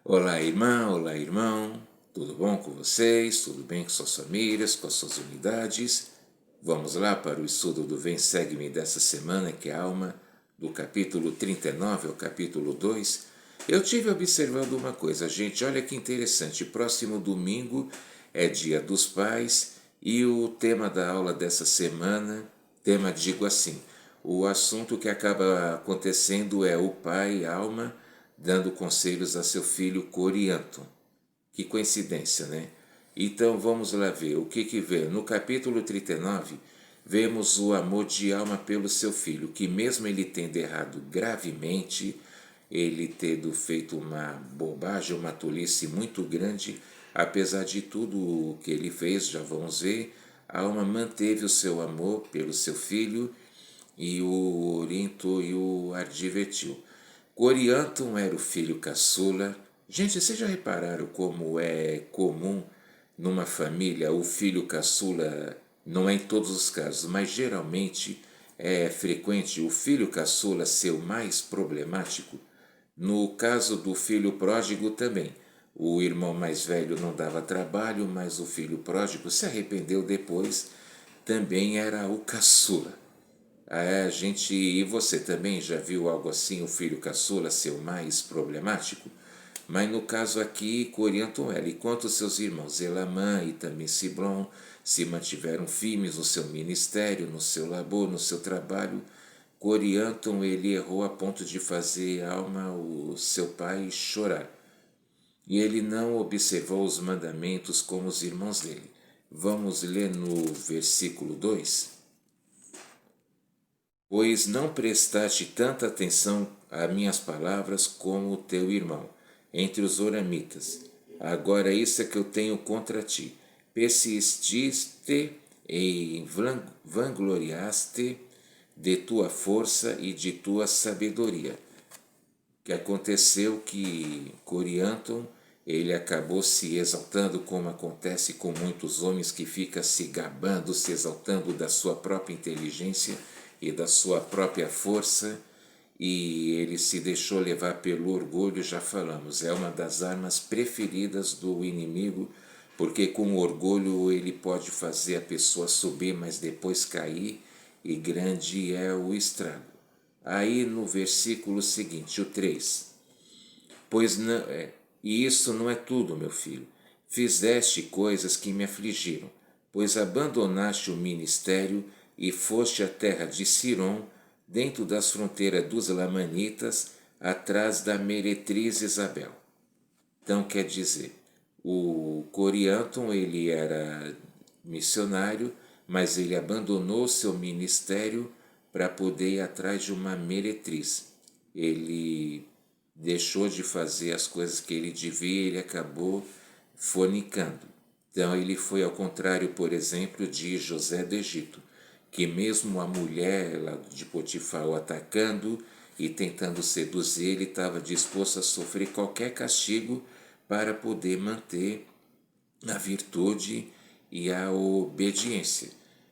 Olá, irmã, olá, irmão. Tudo bom com vocês? Tudo bem com suas famílias, com as suas unidades? Vamos lá para o estudo do Vem Segue-me dessa semana, que é a alma do capítulo 39 ao capítulo 2. Eu tive observando uma coisa, gente, olha que interessante. Próximo domingo é Dia dos Pais e o tema da aula dessa semana, digo assim, o assunto que acaba acontecendo é o pai, alma, dando conselhos a seu filho Corianton. Que coincidência, né? Então vamos lá ver o que vê. No capítulo 39, vemos o amor de alma pelo seu filho, que mesmo ele tendo errado gravemente, ele tendo feito uma bobagem, uma tolice muito grande, apesar de tudo o que ele fez, já vamos ver, a alma manteve o seu amor pelo seu filho e o orientou e o advertiu. Corianton era o filho caçula. Gente, vocês já repararam como é comum numa família o filho caçula, não é em todos os casos, mas geralmente é frequente o filho caçula ser o mais problemático? No caso do filho pródigo também. O irmão mais velho não dava trabalho, mas o filho pródigo se arrependeu depois, também era o caçula. E você também já viu algo assim, o filho caçula ser o mais problemático? Mas no caso aqui, Corianton era, enquanto seus irmãos Elamã e também Siblon se mantiveram firmes no seu ministério, no seu labor, no seu trabalho, Corianton ele errou a ponto de fazer Alma, o seu pai, chorar. E ele não observou os mandamentos como os irmãos dele. Vamos ler no versículo 2. Pois não prestaste tanta atenção a minhas palavras como o teu irmão, entre os oramitas. Agora isso é que eu tenho contra ti. Persististe e vangloriaste de tua força e de tua sabedoria. Que aconteceu que Corianton ele acabou se exaltando, como acontece com muitos homens que ficam se gabando, se exaltando da sua própria inteligência e da sua própria força, e ele se deixou levar pelo orgulho, já falamos, é uma das armas preferidas do inimigo, porque com o orgulho ele pode fazer a pessoa subir, mas depois cair, e grande é o estrago. Aí no versículo seguinte, o 3. Pois não, e isso não é tudo, meu filho. Fizeste coisas que me afligiram, pois abandonaste o ministério e foste à terra de Sirom, dentro das fronteiras dos Lamanitas, atrás da meretriz Isabel. Então quer dizer, o Corianton ele era missionário, mas ele abandonou seu ministério para poder ir atrás de uma meretriz. Ele deixou de fazer as coisas que ele devia, ele acabou fornicando. Então ele foi ao contrário, por exemplo, de José do Egito, que mesmo a mulher lá de Potifar o atacando e tentando seduzir, ele estava disposto a sofrer qualquer castigo para poder manter a virtude e a obediência.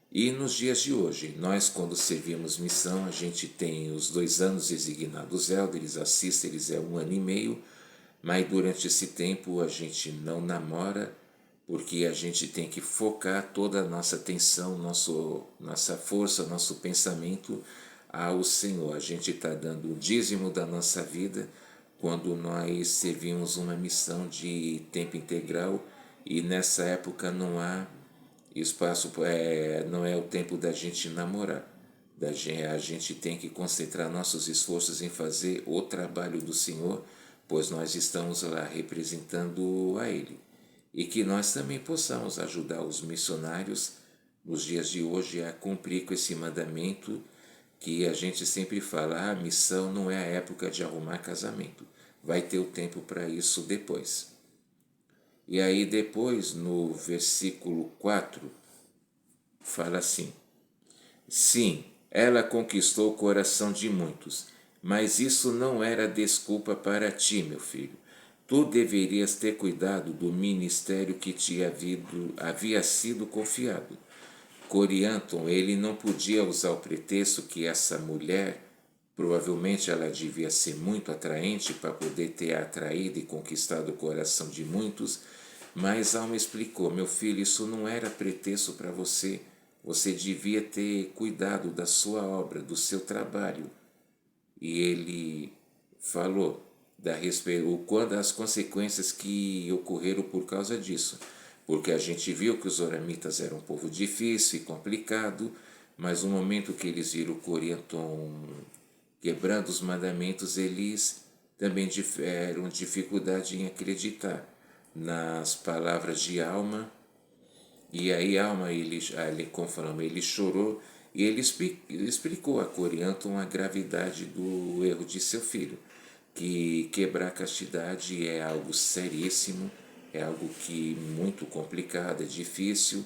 E nos dias de hoje, nós quando servimos missão, a gente tem os 2 anos designados elders, assísteres é 1 ano e meio, mas durante esse tempo a gente não namora, porque a gente tem que focar toda a nossa atenção, nossa força, nosso pensamento ao Senhor. A gente está dando o dízimo da nossa vida quando nós servimos uma missão de tempo integral, e nessa época não há espaço, não é o tempo da gente namorar. A gente tem que concentrar nossos esforços em fazer o trabalho do Senhor, pois nós estamos lá representando a Ele. E que nós também possamos ajudar os missionários nos dias de hoje a cumprir com esse mandamento que a gente sempre fala, a missão não é a época de arrumar casamento. Vai ter o tempo para isso depois. E aí depois, no versículo 4, fala assim: sim, ela conquistou o coração de muitos, mas isso não era desculpa para ti, meu filho. Tu deverias ter cuidado do ministério que te havia sido confiado. Corianton, ele não podia usar o pretexto que essa mulher Provavelmente ela devia ser muito atraente para poder ter atraído e conquistado o coração de muitos, mas Alma explicou: meu filho, isso não era pretexto para você. Você devia ter cuidado da sua obra, do seu trabalho. E ele falou quando as consequências que ocorreram por causa disso. Porque a gente viu que os oramitas eram um povo difícil e complicado, mas no momento que eles viram o Corianton quebrando os mandamentos, eles também tiveram dificuldade em acreditar nas palavras de Alma. E aí Alma, conforme ele chorou, e ele explicou a Corianton a gravidade do erro de seu filho, que quebrar a castidade é algo seríssimo, é algo que muito complicado, é difícil,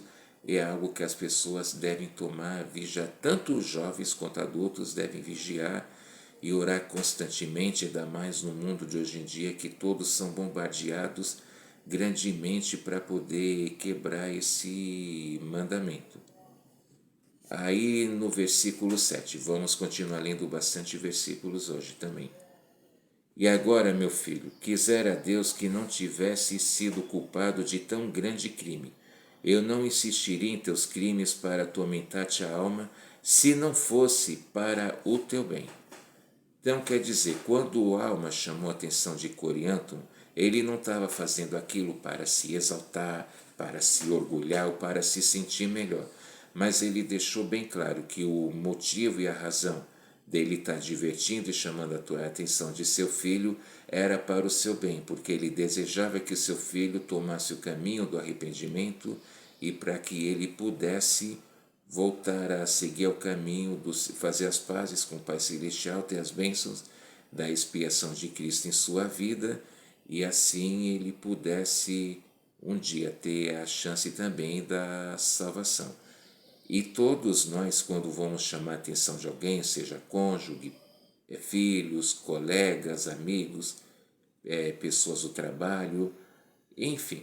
é algo que as pessoas devem tomar, vigiar, tanto os jovens quanto adultos devem vigiar e orar constantemente, ainda mais no mundo de hoje em dia que todos são bombardeados grandemente para poder quebrar esse mandamento. Aí no versículo 7, vamos continuar lendo bastante versículos hoje também. E agora, meu filho, quisera Deus que não tivesse sido culpado de tão grande crime. Eu não insistiria em teus crimes para atormentar-te a alma, se não fosse para o teu bem. Então, quer dizer, quando o Alma chamou a atenção de Corianton, ele não estava fazendo aquilo para se exaltar, para se orgulhar ou para se sentir melhor, mas ele deixou bem claro que o motivo e a razão dele estar divertindo e chamando a atenção de seu filho era para o seu bem, porque ele desejava que seu filho tomasse o caminho do arrependimento e para que ele pudesse voltar a seguir o caminho, fazer as pazes com o Pai Celestial, ter as bênçãos da expiação de Cristo em sua vida e assim ele pudesse um dia ter a chance também da salvação. E todos nós, quando vamos chamar a atenção de alguém, seja cônjuge, filhos, colegas, amigos, pessoas do trabalho, enfim,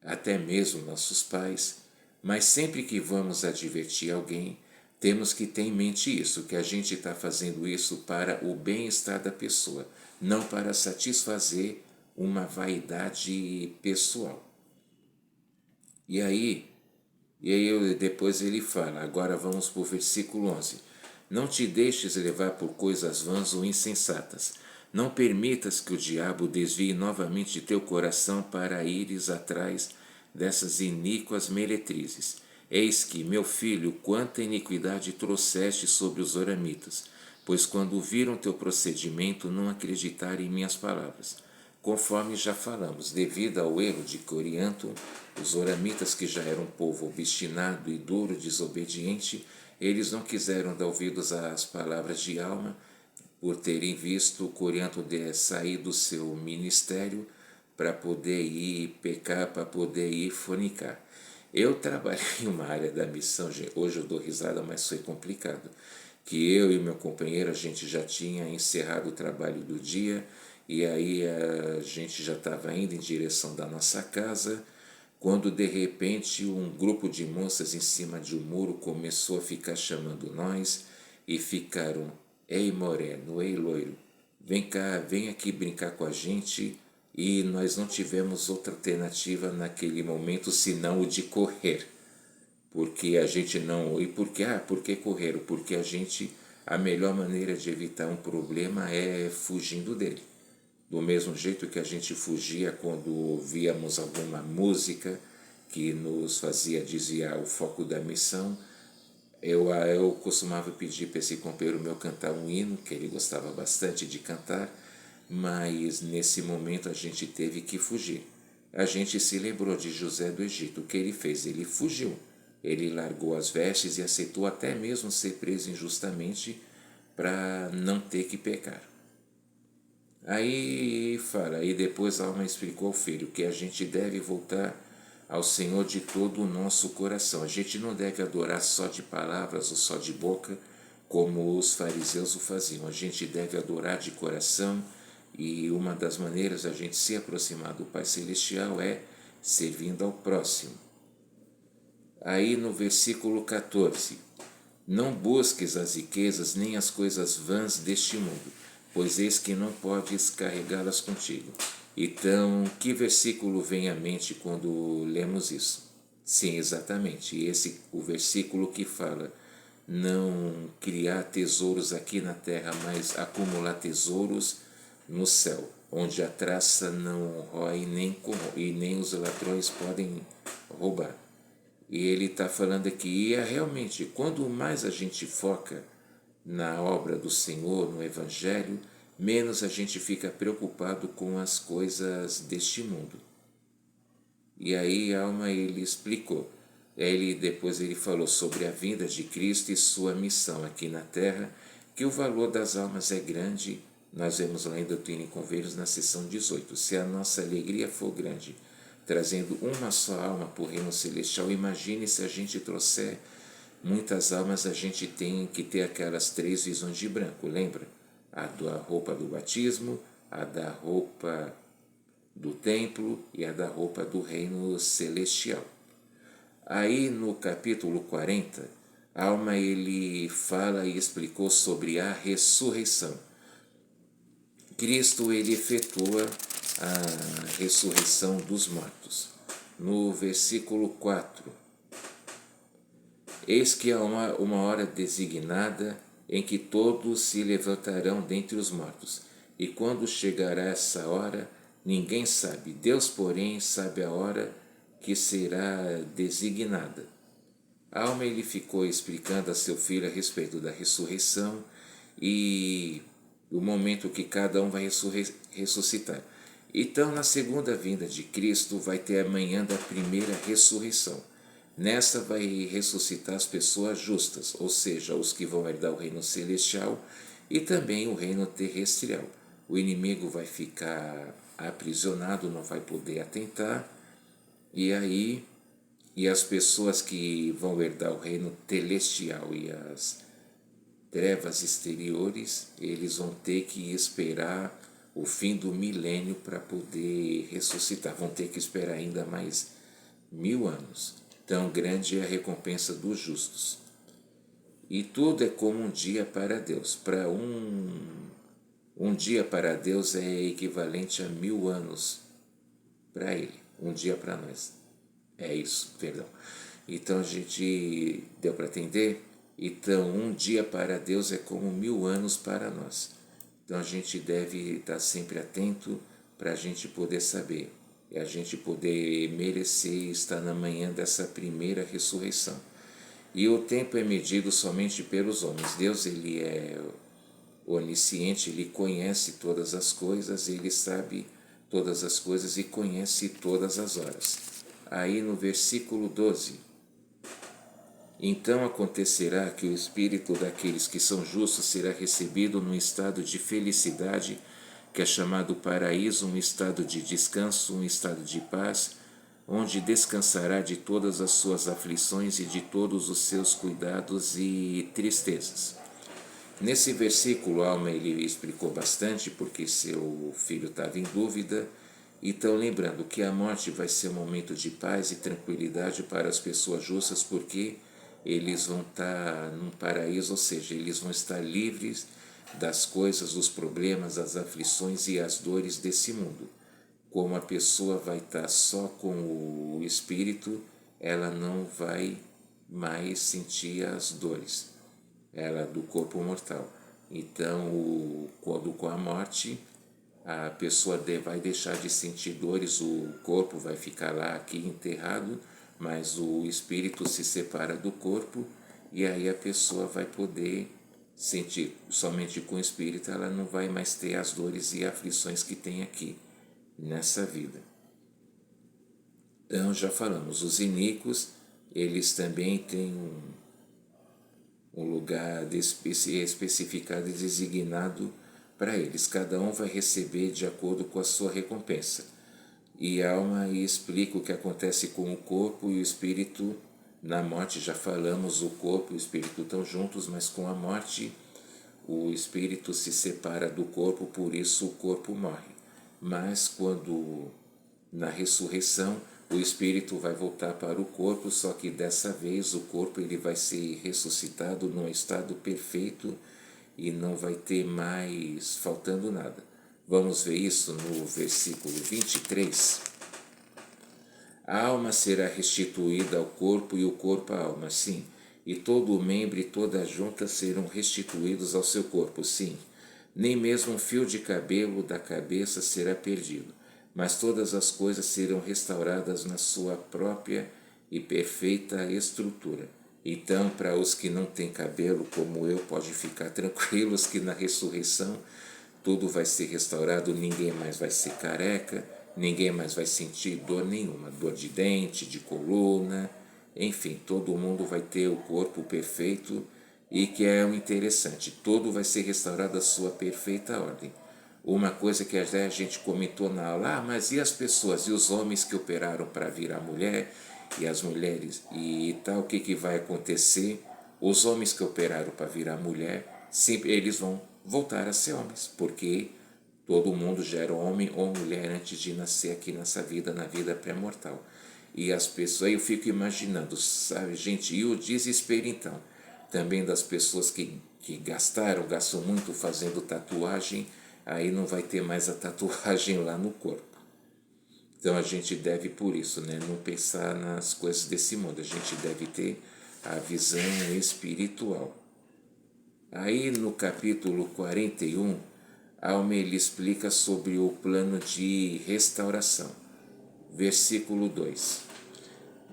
até mesmo nossos pais, mas sempre que vamos advertir alguém, temos que ter em mente isso, que a gente está fazendo isso para o bem-estar da pessoa, não para satisfazer uma vaidade pessoal. E aí depois ele fala, agora vamos para o versículo 11. Não te deixes levar por coisas vãs ou insensatas. Não permitas que o diabo desvie novamente teu coração para ires atrás dessas iníquas meretrizes. Eis que, meu filho, quanta iniquidade trouxeste sobre os oramitas, pois quando viram teu procedimento não acreditaram em minhas palavras. Conforme já falamos, devido ao erro de Corianton, os oramitas, que já eram um povo obstinado e duro, desobediente, eles não quiseram dar ouvidos às palavras de Alma, por terem visto Corianton sair do seu ministério para poder ir pecar, para poder ir fornicar. Eu trabalhei em uma área da missão, hoje eu dou risada, mas foi complicado, que eu e meu companheiro, a gente já tinha encerrado o trabalho do dia, e aí a gente já estava indo em direção da nossa casa, quando de repente um grupo de moças em cima de um muro começou a ficar chamando nós e ficaram: ei moreno, ei loiro, vem cá, vem aqui brincar com a gente. E nós não tivemos outra alternativa naquele momento senão o de correr, porque a gente não... E por que? Por que correram? Porque a melhor maneira de evitar um problema é fugindo dele. Do mesmo jeito que a gente fugia quando ouvíamos alguma música que nos fazia desviar o foco da missão, eu costumava pedir para esse companheiro meu cantar um hino, que ele gostava bastante de cantar, mas nesse momento a gente teve que fugir. A gente se lembrou de José do Egito. O que ele fez? Ele fugiu. Ele largou as vestes e aceitou até mesmo ser preso injustamente para não ter que pecar. Aí fala, e depois a Alma explicou ao filho que a gente deve voltar ao Senhor de todo o nosso coração. A gente não deve adorar só de palavras ou só de boca, como os fariseus o faziam. A gente deve adorar de coração, e uma das maneiras da gente se aproximar do Pai Celestial é servindo ao próximo. Aí no versículo 14, Não busques as riquezas nem as coisas vãs deste mundo, pois eis que não podes carregá-las contigo. Então, que versículo vem à mente quando lemos isso? Sim, exatamente. Esse o versículo que fala: não criar tesouros aqui na terra, mas acumular tesouros no céu, onde a traça não rói e nem os ladrões podem roubar. E ele está falando aqui, e é realmente, quando mais a gente foca na obra do Senhor, no Evangelho, menos a gente fica preocupado com as coisas deste mundo. E aí Alma ele explicou. Depois ele falou sobre a vinda de Cristo e sua missão aqui na Terra, que o valor das almas é grande. Nós vemos lá em Doutrina e Convênios na seção 18. Se a nossa alegria for grande, trazendo uma só alma para o reino celestial, imagine se a gente trouxer muitas almas, a gente tem que ter aquelas 3 visões de branco, lembra? A da roupa do batismo, a da roupa do templo e a da roupa do reino celestial. Aí no capítulo 40, Alma ele fala e explicou sobre a ressurreição. Cristo ele efetua a ressurreição dos mortos. No versículo 4, eis que há uma hora designada em que todos se levantarão dentre os mortos, e quando chegará essa hora, ninguém sabe. Deus, porém, sabe a hora que será designada. Alma ele ficou explicando a seu filho a respeito da ressurreição e o momento que cada um vai ressuscitar. Então, na segunda vinda de Cristo, vai ter a manhã da primeira ressurreição. Nesta vai ressuscitar as pessoas justas, ou seja, os que vão herdar o reino celestial e também o reino terrestrial. O inimigo vai ficar aprisionado, não vai poder atentar, e as pessoas que vão herdar o reino celestial e as trevas exteriores, eles vão ter que esperar o fim do milênio para poder ressuscitar. Vão ter que esperar ainda mais 1000 anos. Tão grande é a recompensa dos justos. E tudo é como um dia para Deus. Para um dia para Deus é equivalente a 1000 anos para Ele. Um dia para nós. É isso, perdão. Então a gente deu para entender? Então um dia para Deus é como 1000 anos para nós. Então a gente deve estar sempre atento para a gente poder saber. E a gente poder merecer estar na manhã dessa primeira ressurreição. E o tempo é medido somente pelos homens. Deus ele é onisciente, ele conhece todas as coisas, ele sabe todas as coisas e conhece todas as horas. Aí no versículo 12, então acontecerá que o espírito daqueles que são justos será recebido num estado de felicidade, que é chamado paraíso, um estado de descanso, um estado de paz, onde descansará de todas as suas aflições e de todos os seus cuidados e tristezas. Nesse versículo, Alma ele explicou bastante, porque seu filho estava em dúvida. Então, lembrando que a morte vai ser um momento de paz e tranquilidade para as pessoas justas, porque eles vão estar num paraíso, ou seja, eles vão estar livres das coisas, dos problemas, das aflições e as dores desse mundo. Como a pessoa vai estar só com o espírito, ela não vai mais sentir as dores, ela do corpo mortal. Então, quando com a morte, a pessoa vai deixar de sentir dores, o corpo vai ficar lá aqui enterrado, mas o espírito se separa do corpo e aí a pessoa vai poder sentir somente com o espírito, ela não vai mais ter as dores e aflições que tem aqui nessa vida. Então já falamos, os iníquos, eles também têm um lugar especificado e designado para eles. Cada um vai receber de acordo com a sua recompensa. E a alma explica o que acontece com o corpo e o espírito. Na morte, já falamos, o corpo e o espírito estão juntos, mas com a morte o espírito se separa do corpo, por isso o corpo morre. Mas quando na ressurreição o espírito vai voltar para o corpo, só que dessa vez o corpo ele vai ser ressuscitado num estado perfeito e não vai ter mais faltando nada. Vamos ver isso no versículo 23. A alma será restituída ao corpo e o corpo à alma, sim. E todo o membro e toda a junta serão restituídos ao seu corpo, sim. Nem mesmo um fio de cabelo da cabeça será perdido, mas todas as coisas serão restauradas na sua própria e perfeita estrutura. Então, para os que não têm cabelo, como eu, pode ficar tranquilos que na ressurreição tudo vai ser restaurado, ninguém mais vai ser careca, ninguém mais vai sentir dor nenhuma, dor de dente, de coluna, enfim, todo mundo vai ter o corpo perfeito e que é o interessante, tudo vai ser restaurado à sua perfeita ordem. Uma coisa que até a gente comentou na aula, mas e as pessoas, e os homens que operaram para virar mulher, e as mulheres, e tal, o que vai acontecer? Os homens que operaram para virar mulher, sempre eles vão voltar a ser homens, porque todo mundo já era homem ou mulher antes de nascer aqui nessa vida, na vida pré-mortal. E as pessoas, aí eu fico imaginando, sabe, gente, e o desespero então, também das pessoas que gastam muito fazendo tatuagem, aí não vai ter mais a tatuagem lá no corpo. Então a gente deve, por isso, né, não pensar nas coisas desse mundo, a gente deve ter a visão espiritual. Aí no capítulo 41, Alma ele explica sobre o plano de restauração. Versículo 2.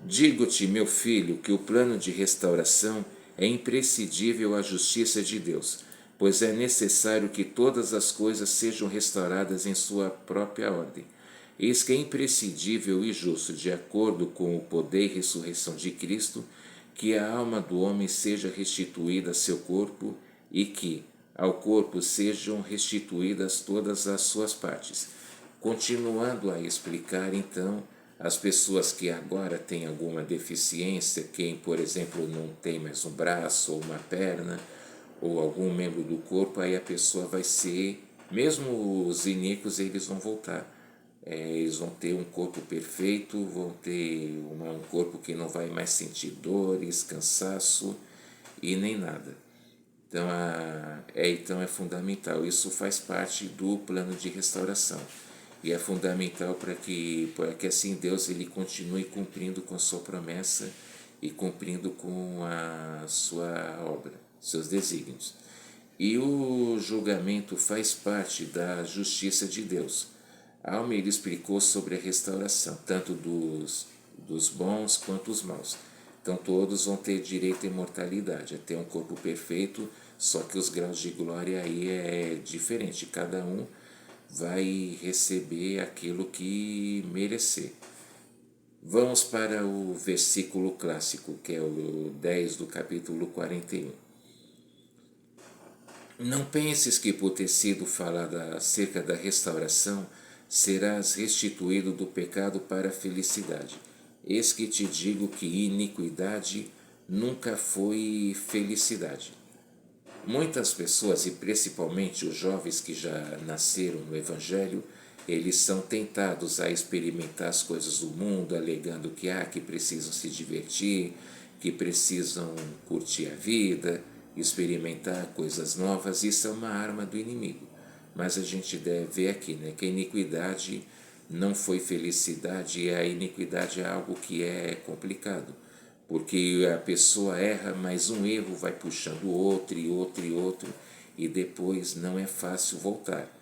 Digo-te, meu filho, que o plano de restauração é imprescindível à justiça de Deus, pois é necessário que todas as coisas sejam restauradas em sua própria ordem. Eis que é imprescindível e justo, de acordo com o poder e ressurreição de Cristo, que a alma do homem seja restituída a seu corpo e que, ao corpo, sejam restituídas todas as suas partes. Continuando a explicar, então, as pessoas que agora têm alguma deficiência, quem, por exemplo, não tem mais um braço ou uma perna, ou algum membro do corpo, aí a pessoa vai ser, mesmo os iníquos, eles vão voltar. Eles vão ter um corpo perfeito, vão ter um corpo que não vai mais sentir dores, cansaço e nem nada. Então é fundamental, isso faz parte do plano de restauração. E é fundamental para que assim Deus ele continue cumprindo com a sua promessa e cumprindo com a sua obra, seus desígnios. E o julgamento faz parte da justiça de Deus. Almeida explicou sobre a restauração, tanto dos bons quanto dos maus. Então todos vão ter direito à imortalidade, a ter um corpo perfeito, só que os graus de glória aí é diferente, cada um vai receber aquilo que merecer. Vamos para o versículo clássico, que é o 10 do capítulo 41. Não penses que por ter sido falado acerca da restauração, serás restituído do pecado para a felicidade. Eis que te digo que iniquidade nunca foi felicidade. Muitas pessoas, e principalmente os jovens que já nasceram no Evangelho, eles são tentados a experimentar as coisas do mundo, alegando que precisam se divertir, que precisam curtir a vida, experimentar coisas novas. Isso é uma arma do inimigo. Mas a gente deve ver aqui, né, que a iniquidade não foi felicidade, e a iniquidade é algo que é complicado, porque a pessoa erra, mas um erro vai puxando outro e outro e outro, e depois não é fácil voltar.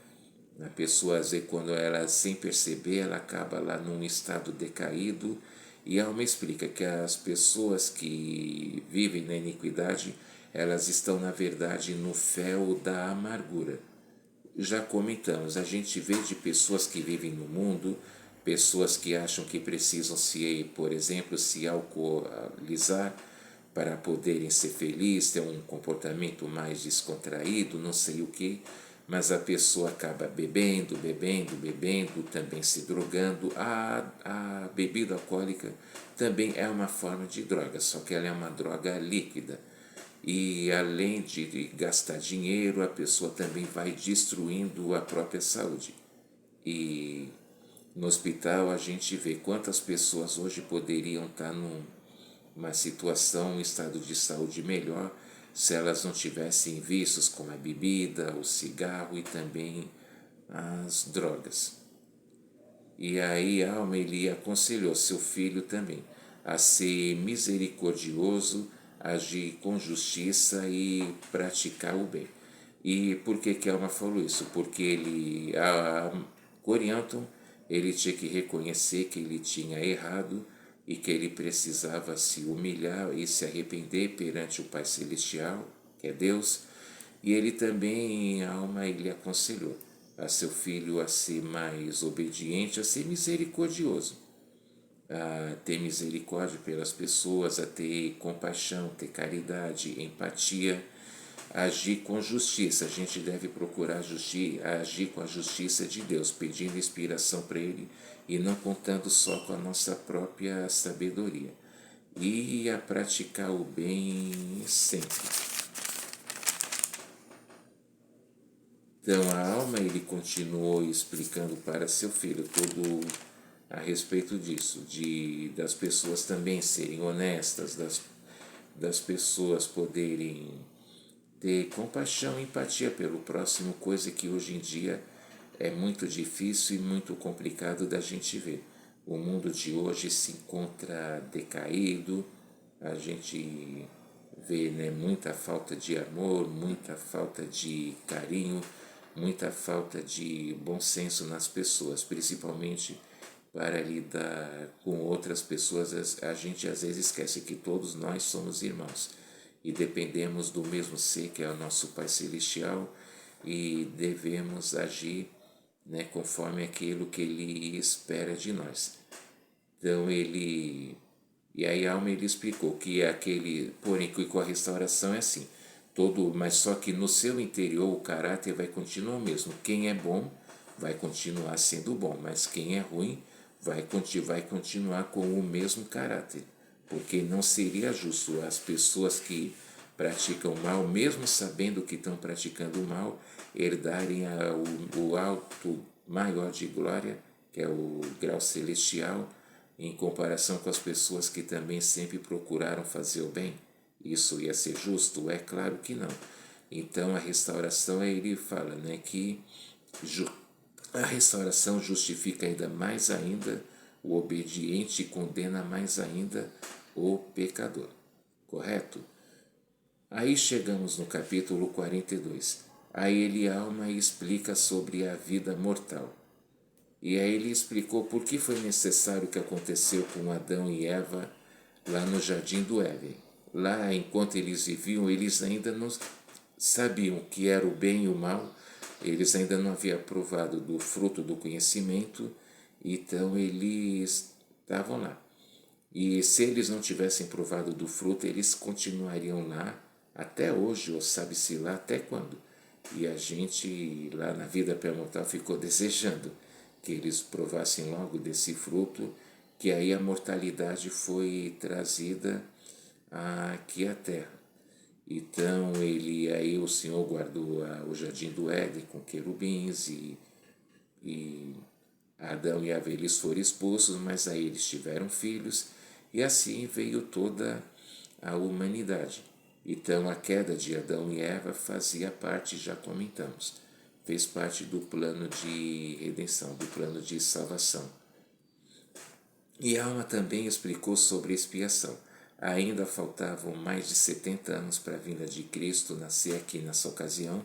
A pessoa, às vezes, quando ela, sem perceber, ela acaba lá num estado decaído, e a alma explica que as pessoas que vivem na iniquidade, elas estão, na verdade, no fel da amargura. Já comentamos, a gente vê de pessoas que vivem no mundo, pessoas que acham que precisam por exemplo, se alcoolizar para poderem ser felizes, ter um comportamento mais descontraído, não sei o que, mas a pessoa acaba bebendo, também se drogando. A bebida alcoólica também é uma forma de droga, só que ela é uma droga líquida. E além de gastar dinheiro, a pessoa também vai destruindo a própria saúde. E No hospital a gente vê quantas pessoas hoje poderiam estar numa situação, um estado de saúde melhor, se elas não tivessem vícios como a bebida, o cigarro e também as drogas. E aí Alma ele aconselhou seu filho também a ser misericordioso, agir com justiça e praticar o bem. E por que Alma falou isso? Porque Corianton, ele tinha que reconhecer que ele tinha errado e que ele precisava se humilhar e se arrepender perante o Pai Celestial, que é Deus. E ele também, em Alma, ele aconselhou a seu filho a ser mais obediente, a ser misericordioso, a ter misericórdia pelas pessoas, a ter compaixão, ter caridade, empatia, agir com justiça. A gente deve procurar agir com a justiça de Deus, pedindo inspiração para Ele e não contando só com a nossa própria sabedoria. E a praticar o bem sempre. Então a Alma ele continuou explicando para seu filho tudo a respeito disso, das pessoas também serem honestas, das pessoas poderem ter compaixão e empatia pelo próximo, coisa que hoje em dia é muito difícil e muito complicado da gente ver. O mundo de hoje se encontra decaído, a gente vê muita falta de amor, muita falta de carinho, muita falta de bom senso nas pessoas, principalmente para lidar com outras pessoas. A gente às vezes esquece que todos nós somos irmãos e dependemos do mesmo ser que é o nosso Pai Celestial e devemos agir conforme aquilo que Ele espera de nós. Então e aí a Alma ele explicou que porém que com a restauração é assim, mas só que no seu interior o caráter vai continuar o mesmo. Quem é bom vai continuar sendo bom, mas quem é ruim vai continuar com o mesmo caráter, porque não seria justo as pessoas que praticam mal, mesmo sabendo que estão praticando mal, herdarem o alto maior de glória, que é o grau celestial, em comparação com as pessoas que também sempre procuraram fazer o bem. Isso ia ser justo? É claro que não. Então a restauração, ele fala que a restauração justifica ainda o obediente e condena mais ainda o pecador. Correto? Aí chegamos no capítulo 42. Aí Alma explica sobre a vida mortal. E aí ele explicou por que foi necessário o que aconteceu com Adão e Eva lá no Jardim do Éden. Lá, enquanto eles viviam, eles ainda não sabiam o que era o bem e o mal, eles ainda não haviam provado do fruto do conhecimento, então eles estavam lá. E se eles não tivessem provado do fruto, eles continuariam lá até hoje, ou sabe-se lá até quando. E a gente lá na vida pré-mortal ficou desejando que eles provassem logo desse fruto, que aí a mortalidade foi trazida aqui à Terra. Então aí o Senhor guardou o Jardim do Éden com querubins e Adão e Eva eles foram expulsos, mas aí eles tiveram filhos e assim veio toda a humanidade. Então a queda de Adão e Eva fazia parte, já comentamos, fez parte do plano de redenção, do plano de salvação. E a Alma também explicou sobre expiação. Ainda faltavam mais de 70 anos para a vinda de Cristo nascer aqui nessa ocasião,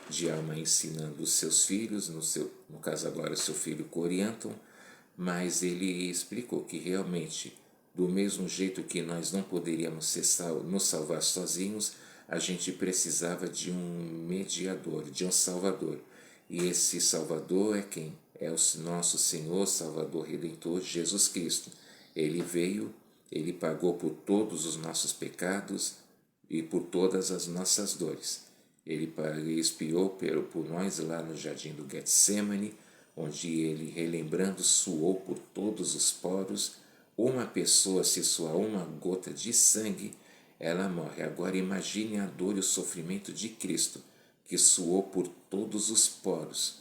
de Alma ensinando os seus filhos, no caso agora seu filho Corianton, mas ele explicou que realmente, do mesmo jeito que nós não poderíamos nos salvar sozinhos, a gente precisava de um mediador, de um salvador. E esse salvador é quem? É o nosso Senhor, Salvador, Redentor, Jesus Cristo. Ele veio, ele pagou por todos os nossos pecados e por todas as nossas dores. Ele expiou por nós lá no jardim do Getsemane, onde ele, relembrando, suou por todos os poros. Uma pessoa, se suar uma gota de sangue, ela morre. Agora imagine a dor e o sofrimento de Cristo, que suou por todos os poros.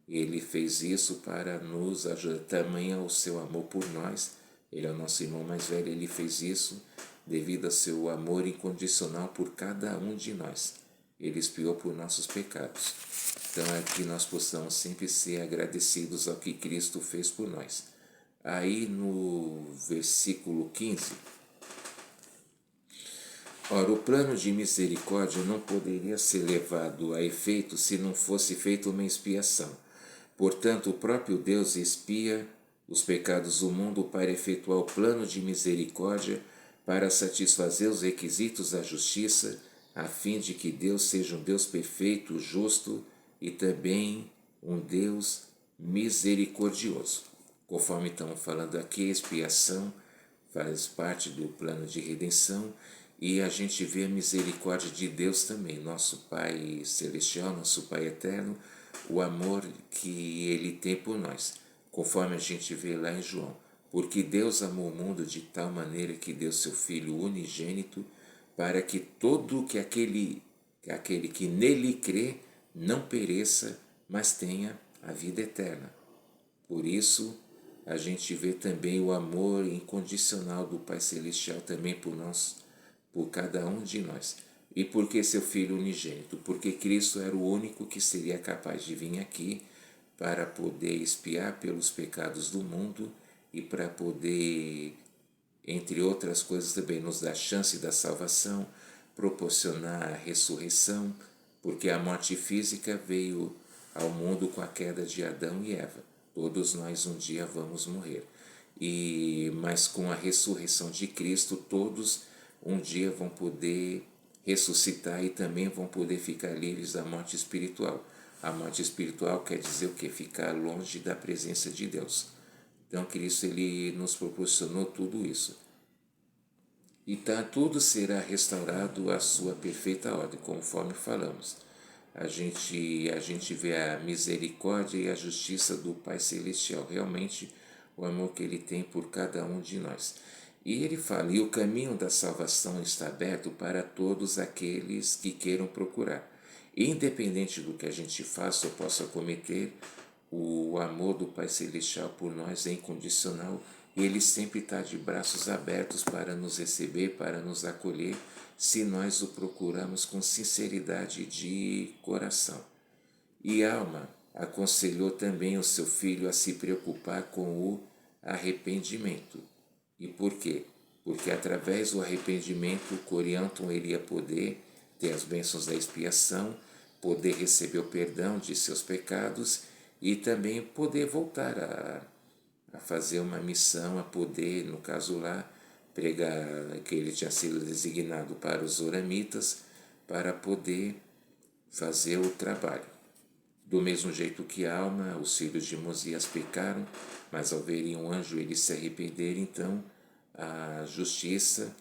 Ele fez isso para nos ajudar. Tamanho é o seu amor por nós. Ele é o nosso irmão mais velho. Ele fez isso devido ao seu amor incondicional por cada um de nós. Ele expiou por nossos pecados. Então é que nós possamos sempre ser agradecidos ao que Cristo fez por nós. Aí no versículo 15, ora, o plano de misericórdia não poderia ser levado a efeito se não fosse feita uma expiação. Portanto, o próprio Deus expia os pecados do mundo para efetuar o plano de misericórdia, para satisfazer os requisitos da justiça, a fim de que Deus seja um Deus perfeito, justo e também um Deus misericordioso. Conforme estamos falando aqui, a expiação faz parte do plano de redenção e a gente vê a misericórdia de Deus também, nosso Pai Celestial, nosso Pai Eterno, o amor que Ele tem por nós, conforme a gente vê lá em João. Porque Deus amou o mundo de tal maneira que deu seu Filho unigênito, para que todo que aquele que nele crê não pereça, mas tenha a vida eterna. Por isso, a gente vê também o amor incondicional do Pai Celestial também por nós, por cada um de nós. E por que seu Filho unigênito? Porque Cristo era o único que seria capaz de vir aqui para poder expiar pelos pecados do mundo e para poder, entre outras coisas, também nos dar chance da salvação, proporcionar a ressurreição, porque a morte física veio ao mundo com a queda de Adão e Eva. Todos nós um dia vamos morrer. Mas com a ressurreição de Cristo, todos um dia vão poder ressuscitar e também vão poder ficar livres da morte espiritual. A morte espiritual quer dizer o quê? Ficar longe da presença de Deus. Então, Cristo ele nos proporcionou tudo isso. Então, tudo será restaurado à sua perfeita ordem, conforme falamos. A gente vê a misericórdia e a justiça do Pai Celestial, realmente o amor que Ele tem por cada um de nós. E Ele fala, e o caminho da salvação está aberto para todos aqueles que queiram procurar. Independente do que a gente faça ou possa cometer, o amor do Pai Celestial por nós é incondicional e Ele sempre está de braços abertos para nos receber, para nos acolher, se nós o procuramos com sinceridade de coração. E Alma aconselhou também o seu filho a se preocupar com o arrependimento. E por quê? Porque através do arrependimento o Corianton iria poder ter as bênçãos da expiação, poder receber o perdão de seus pecados e também poder voltar a fazer uma missão, a poder, no caso lá, pregar que ele tinha sido designado para os oramitas, para poder fazer o trabalho. Do mesmo jeito que Alma, os filhos de Mosias pecaram, mas ao verem um anjo eles se arrependeram, então a justiça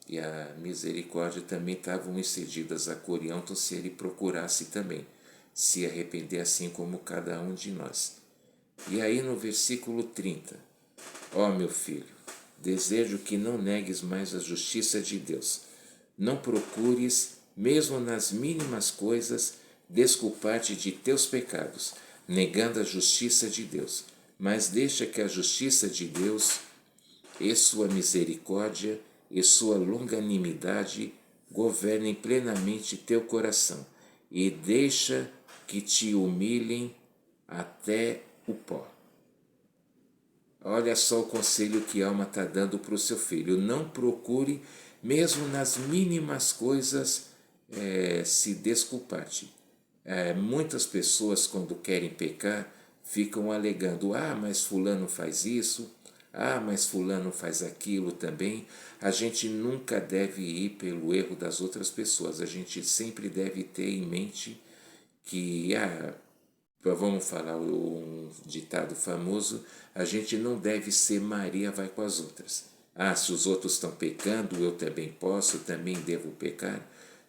e a misericórdia também estavam excedidas a Corianton se ele procurasse também se arrepender assim como cada um de nós. E aí no versículo 30, ó meu filho, desejo que não negues mais a justiça de Deus. Não procures, mesmo nas mínimas coisas, desculpar-te de teus pecados, negando a justiça de Deus. Mas deixa que a justiça de Deus e sua misericórdia e sua longanimidade governem plenamente teu coração e deixa que te humilhem até o pó. Olha só o conselho que Alma está dando para o seu filho. Não procure, mesmo nas mínimas coisas, se desculpar-te. Muitas pessoas, quando querem pecar, ficam alegando, mas fulano faz isso, mas fulano faz aquilo também. A gente nunca deve ir pelo erro das outras pessoas. A gente sempre deve ter em mente que, vamos falar um ditado famoso, a gente não deve ser Maria vai com as outras. Se os outros estão pecando, eu também posso, também devo pecar.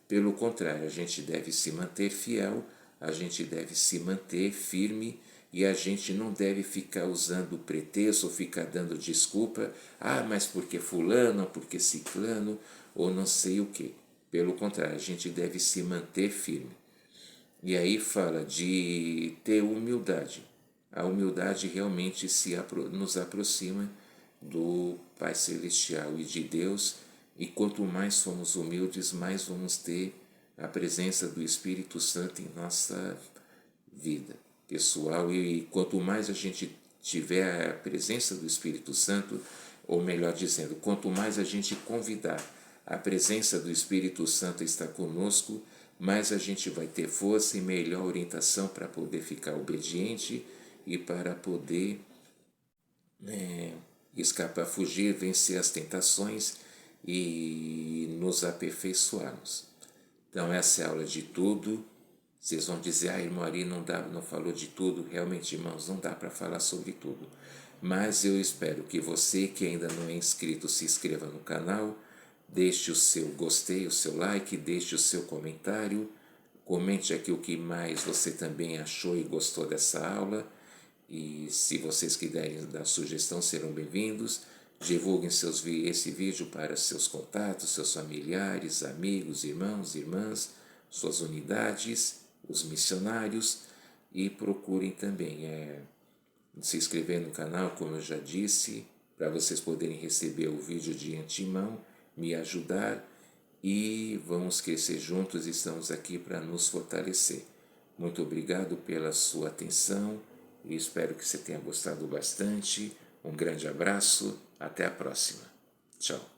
Pelo contrário, a gente deve se manter fiel, a gente deve se manter firme e a gente não deve ficar usando pretexto ou ficar dando desculpa, mas porque fulano, porque ciclano, ou não sei o que. Pelo contrário, a gente deve se manter firme. E aí fala de ter humildade. a humildade realmente nos aproxima do Pai Celestial e de Deus, e quanto mais somos humildes, mais vamos ter a presença do Espírito Santo em nossa vida pessoal, e quanto mais a gente tiver a presença do Espírito Santo, ou melhor dizendo, quanto mais a gente convidar a presença do Espírito Santo a estar conosco, mais a gente vai ter força e melhor orientação para poder ficar obediente e para poder escapar, fugir, vencer as tentações e nos aperfeiçoarmos. Então essa é a aula de tudo. Vocês vão dizer, irmão Ari não falou de tudo. Realmente, irmãos, não dá para falar sobre tudo. Mas eu espero que você que ainda não é inscrito se inscreva no canal, deixe o seu gostei, o seu like, deixe o seu comentário, comente aqui o que mais você também achou e gostou dessa aula. E se vocês quiserem dar sugestão, serão bem-vindos. Divulguem esse vídeo para seus contatos, seus familiares, amigos, irmãos, irmãs, suas unidades, os missionários, e procurem também se inscrever no canal, como eu já disse, para vocês poderem receber o vídeo de antemão, me ajudar, e vamos crescer juntos. Estamos aqui para nos fortalecer. Muito obrigado pela sua atenção e espero que você tenha gostado bastante. Um grande abraço, até a próxima. Tchau.